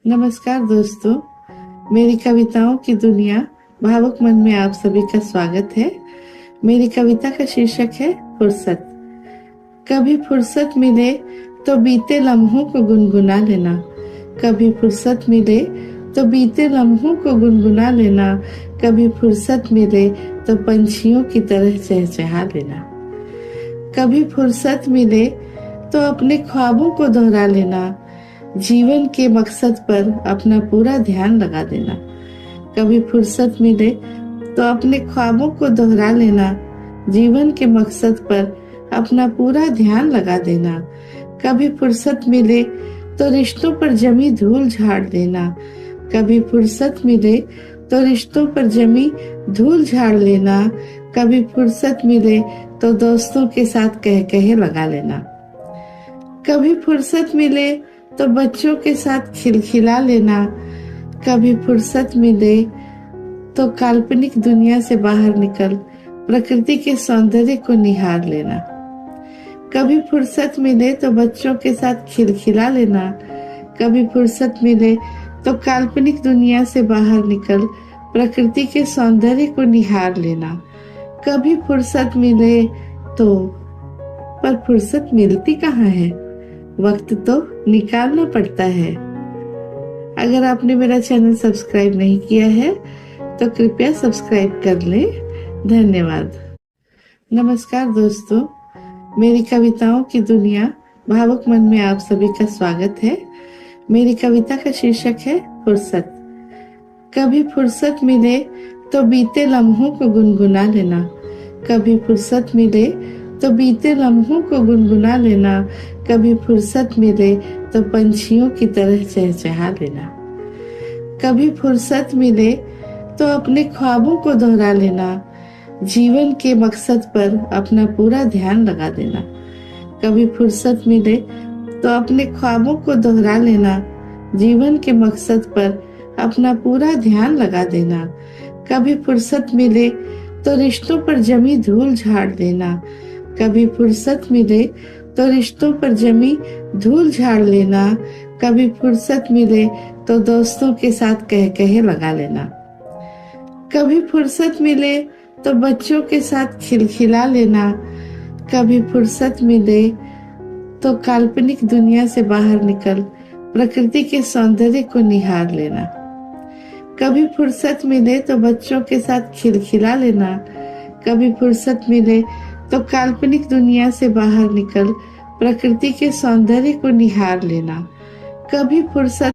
नमस्कार दोस्तों, मेरी कविताओं की दुनिया भावुक मन में आप सभी का स्वागत है। मेरी कविता का शीर्षक है फुर्सत। कभी फुर्सत मिले तो बीते लम्हों को गुनगुना लेना। कभी फुर्सत मिले तो बीते लम्हों को गुनगुना लेना। कभी फुर्सत मिले तो पंछियों की तरह चहचहा लेना। कभी फुर्सत मिले तो अपने ख्वाबों को दोहरा लेना। जीवन के मकसद पर अपना पूरा ध्यान लगा देना। कभी फुर्सत मिले तो अपने ख्वाबों को दोहरा लेना। जीवन के मकसद पर अपना पूरा ध्यान लगा देना। कभी फुर्सत मिले तो रिश्तों पर जमी धूल झाड़ देना। कभी फुर्सत मिले तो रिश्तों पर जमी धूल झाड़ लेना। कभी फुर्सत मिले तो दोस्तों के साथ कह कहे लगा लेना। कभी फुर्सत मिले तो बच्चों के साथ खिलखिला लेना। कभी फुर्सत मिले तो काल्पनिक दुनिया से बाहर निकल प्रकृति के सौंदर्य को निहार लेना। कभी फुर्सत मिले तो बच्चों के साथ खिलखिला लेना। कभी फुर्सत मिले तो काल्पनिक दुनिया से बाहर निकल प्रकृति के सौंदर्य को निहार लेना। कभी फुर्सत मिले तो पर फुर्सत मिलती कहाँ है, वक्त तो निकालना पड़ता है। अगर आपने मेरा चैनल सब्सक्राइब नहीं किया है तो कृपया सब्सक्राइब कर लें। धन्यवाद। नमस्कार दोस्तों, मेरी कविताओं की दुनिया भावुक मन में आप सभी का स्वागत है। मेरी कविता का शीर्षक है फुर्सत। कभी फुर्सत मिले तो बीते लम्हों को गुनगुना लेना। कभी फुर्सत मिले तो बीते लम्हों को गुनगुना लेना। कभी फुर्सत मिले तो पंछियों की तरह चहचहा लेना। कभी फुर्सत मिले तो अपने ख्वाबों को दोहरा लेना। जीवन के मकसद पर अपना पूरा ध्यान लगा देना। कभी फुर्सत मिले तो अपने ख्वाबों को दोहरा लेना। जीवन के मकसद पर अपना पूरा ध्यान लगा देना। कभी फुर्सत मिले तो रिश्तों पर जमी धूल झाड़ देना। कभी फुर्सत मिले तो रिश्तों पर जमी धूल झाड़ लेना। कभी फुर्सत मिले तो दोस्तों के साथ कह कहे लगा लेना। कभी फुर्सत मिले तो बच्चों के साथ खिलखिला लेना। कभी फुर्सत मिले तो काल्पनिक दुनिया से बाहर निकल प्रकृति के सौंदर्य को निहार लेना। कभी फुर्सत मिले तो बच्चों के साथ खिलखिला लेना। कभी फुर्सत मिले तो काल्पनिक दुनिया से बाहर निकल प्रकृति के सौंदर्य को निहार लेना। कभी फुर्सत